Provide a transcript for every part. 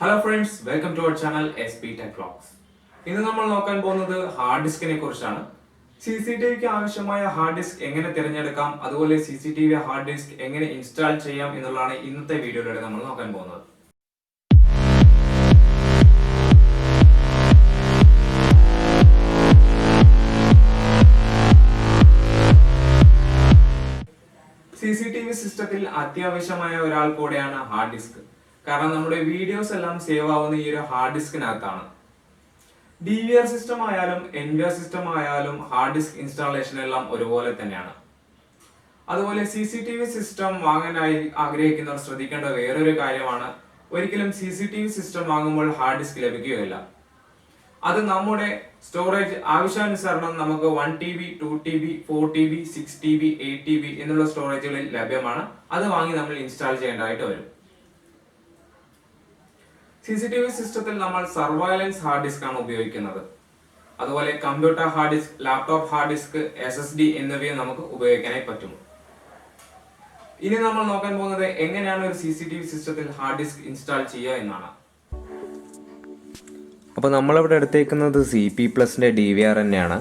Hello friends, welcome to our channel SP Tech Vlogs. ഇന്ന് നമ്മൾ നോക്കാൻ പോകുന്നത് ഹാർഡ് ഡിസ്കിനെ കുറിച്ചാണ്. CCTVക്ക് ആവശ്യമായ ഹാർഡ് ഡിസ്ക് എങ്ങനെ തിരഞ്ഞെടുക്കാം, അതുപോലെ CCTV ഹാർഡ് ഡിസ്ക് എങ്ങനെ ഇൻസ്റ്റാൾ ചെയ്യാം എന്നുള്ളതാണ് ഇന്നത്തെ വീഡിയോയിലൂടെ നമ്മൾ നോക്കാൻ പോകുന്നത്. CCTV സിസ്റ്റത്തിൽ അത്യാവശ്യമായ ഒരാൾ കൂടെയാണ് ഹാർഡ് ഡിസ്ക്. കാരണം നമ്മുടെ വീഡിയോസ് എല്ലാം സേവ് ആവുന്ന ഈ ഒരു ഹാർഡ് ഡിസ്കിനകത്താണ്. DVR സിസ്റ്റം ആയാലും NVR സിസ്റ്റം ആയാലും ഹാർഡ് ഡിസ്ക് ഇൻസ്റ്റാളേഷൻ എല്ലാം ഒരുപോലെ തന്നെയാണ്. അതുപോലെ CCTV സിസ്റ്റം വാങ്ങാനായി ആഗ്രഹിക്കുന്നവർ ശ്രദ്ധിക്കേണ്ട വേറൊരു കാര്യമാണ്, ഒരിക്കലും CCTV സിസ്റ്റം വാങ്ങുമ്പോൾ ഹാർഡ് ഡിസ്ക് ലഭിക്കുകയില്ല. അത് നമ്മുടെ സ്റ്റോറേജ് ആവശ്യാനുസരണം നമുക്ക് 1 TB, 2 TB, 4 TB, 6 TB, 8 TB എന്നുള്ള സ്റ്റോറേജുകളിൽ ലഭ്യമാണ്. അത് വാങ്ങി നമ്മൾ ഇൻസ്റ്റാൾ ചെയ്യേണ്ടതായിട്ട് വരും. CCTV സിസ്റ്റത്തിൽ നമ്മൾ സർവൈലൻസ് ഹാർഡ് ഡിസ്ക് ആണ് ഉപയോഗിക്കുന്നത്. അതുപോലെ computer hard disk, laptop hard disk, SSD എന്നിവയും നമുക്ക് ഉപയോഗിക്കാനായി പറ്റും. ഇനി നമ്മൾ നോക്കാൻ പോകുന്നത് എങ്ങനെയാണ് ഒരു CCTV സിസ്റ്റത്തിൽ ഹാർഡ് ഡിസ്ക് ഇൻസ്റ്റാൾ ചെയ്യുക എന്നാണ്. അപ്പോൾ നമ്മളിവിടെ എടുത്തേക്കുന്നത് CP+ന്റെ DVR തന്നെയാണ്.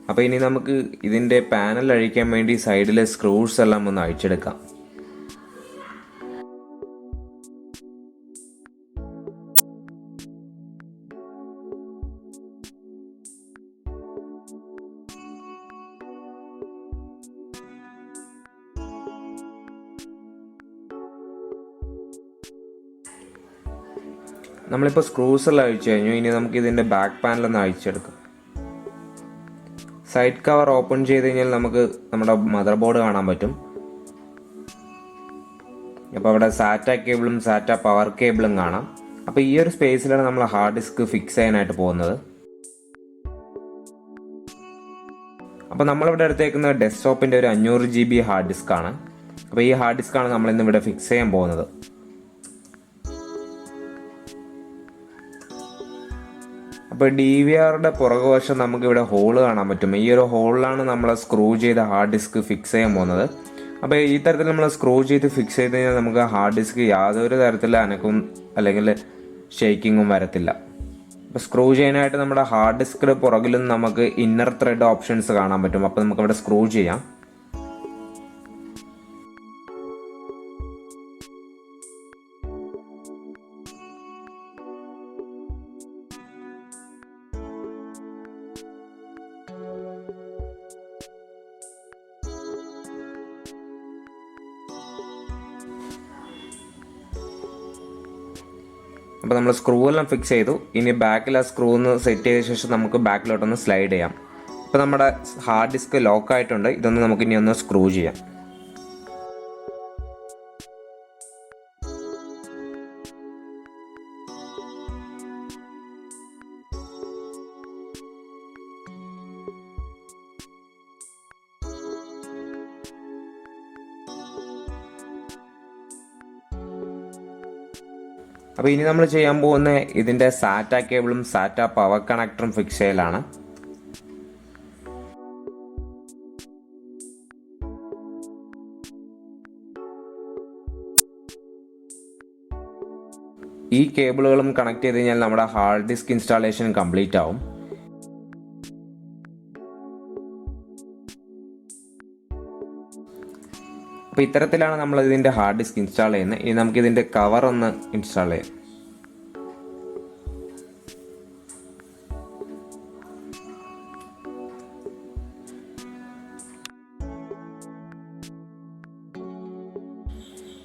അപ്പോൾ ഇനി നമുക്ക് ഇതിൻ്റെ പാനൽ അഴിക്കാൻ വേണ്ടി സൈഡിലെ സ്ക്രൂസ് എല്ലാം ഒന്ന് അഴിച്ചെടുക്കാം. നമ്മളിപ്പോൾ സ്ക്രൂസ് എല്ലാം അഴിച്ചു കഴിഞ്ഞു. ഇനി നമുക്ക് ഇതിൻ്റെ ബാക്ക് പാനലൊന്ന് അഴിച്ചെടുക്കാം. സൈഡ് കവർ ഓപ്പൺ ചെയ്ത് കഴിഞ്ഞാൽ നമുക്ക് നമ്മുടെ മദർ ബോർഡ് കാണാൻ പറ്റും. അപ്പോൾ അവിടെ സാറ്റ കേബിളും സാറ്റ പവർ കേബിളും കാണാം. അപ്പോൾ ഈ ഒരു സ്പേസിലാണ് നമ്മൾ ഹാർഡ് ഡിസ്ക് ഫിക്സ് ചെയ്യാനായിട്ട് പോകുന്നത്. അപ്പോൾ നമ്മളിവിടെ എടുത്തേക്കുന്നത് ഡെസ്ക്ടോപ്പിൻ്റെ ഒരു 500 GB ഹാർഡ് ഡിസ്ക് ആണ്. അപ്പോൾ ഈ ഹാർഡ് ഡിസ്ക് ആണ് നമ്മളിന്ന് ഇവിടെ ഫിക്സ് ചെയ്യാൻ പോകുന്നത്. അപ്പോൾ DVRയുടെ പുറകുവശം നമുക്കിവിടെ ഹോള് കാണാൻ പറ്റും. ഈ ഒരു ഹോളിലാണ് നമ്മൾ സ്ക്രൂ ചെയ്ത ഹാർഡ് ഡിസ്ക് ഫിക്സ് ചെയ്യാൻ പോകുന്നത്. അപ്പോൾ ഈ തരത്തിൽ നമ്മൾ സ്ക്രൂ ചെയ്ത് ഫിക്സ് ചെയ്ത് കഴിഞ്ഞാൽ നമുക്ക് ഹാർഡ് ഡിസ്ക് യാതൊരു തരത്തിലുള്ള അനക്കവും അല്ലെങ്കിൽ ഷെയ്ക്കിങ്ങും വരത്തില്ല. അപ്പോൾ സ്ക്രൂ ചെയ്യാനായിട്ട് നമ്മുടെ ഹാർഡ് ഡിസ്കിൻ്റെ പുറകിലും നമുക്ക് ഇന്നർ ത്രെഡ് ഓപ്ഷൻസ് കാണാൻ പറ്റും. അപ്പോൾ നമുക്കവിടെ സ്ക്രൂ ചെയ്യാം. അപ്പോൾ നമ്മൾ സ്ക്രൂ എല്ലാം ഫിക്സ് ചെയ്തു. ഇനി ബാക്കിൽ ആ സ്ക്രൂ ഒന്ന് സെറ്റ് ചെയ്ത ശേഷം നമുക്ക് ബാക്കിലോട്ടൊന്ന് സ്ലൈഡ് ചെയ്യാം. ഇപ്പോൾ നമ്മുടെ ഹാർഡ് ഡിസ്ക് ലോക്ക് ആയിട്ടുണ്ട്. ഇതൊന്ന് നമുക്ക് ഇനി ഒന്ന് സ്ക്രൂ ചെയ്യാം. അപ്പോൾ ഇനി നമ്മൾ ചെയ്യാൻ പോകുന്ന ഇതിൻ്റെ സാറ്റ കേബിളും സാറ്റ പവർ കണക്ടറും ഫിക്സ് ചെയ്യലാണ്. ഈ കേബിളുകളും കണക്ട് ചെയ്ത് കഴിഞ്ഞാൽ നമ്മുടെ ഹാർഡ് ഡിസ്ക് ഇൻസ്റ്റാളേഷൻ കംപ്ലീറ്റ് ആവും. അപ്പോൾ ഇത്തരത്തിലാണ് നമ്മൾ ഇതിൻ്റെ ഹാർഡ് ഡിസ്ക് ഇൻസ്റ്റാൾ ചെയ്യുന്നത്. ഇനി നമുക്ക് ഇതിൻ്റെ കവർ ഒന്ന് ഇൻസ്റ്റാൾ ചെയ്യാം.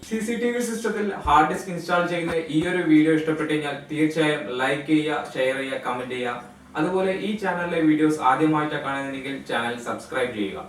CCTV സിസ്റ്റത്തിൽ ഹാർഡ് ഡിസ്ക് ഇൻസ്റ്റാൾ ചെയ്യുന്ന ഈ ഒരു വീഡിയോ ഇഷ്ടപ്പെട്ടു കഴിഞ്ഞാൽ തീർച്ചയായും ലൈക്ക് ചെയ്യുക, ഷെയർ ചെയ്യുക, കമന്റ് ചെയ്യുക. അതുപോലെ ഈ ചാനലിലെ വീഡിയോസ് ആദ്യമായിട്ടാണ് കാണുന്നതെങ്കിൽ ചാനൽ സബ്സ്ക്രൈബ് ചെയ്യുക.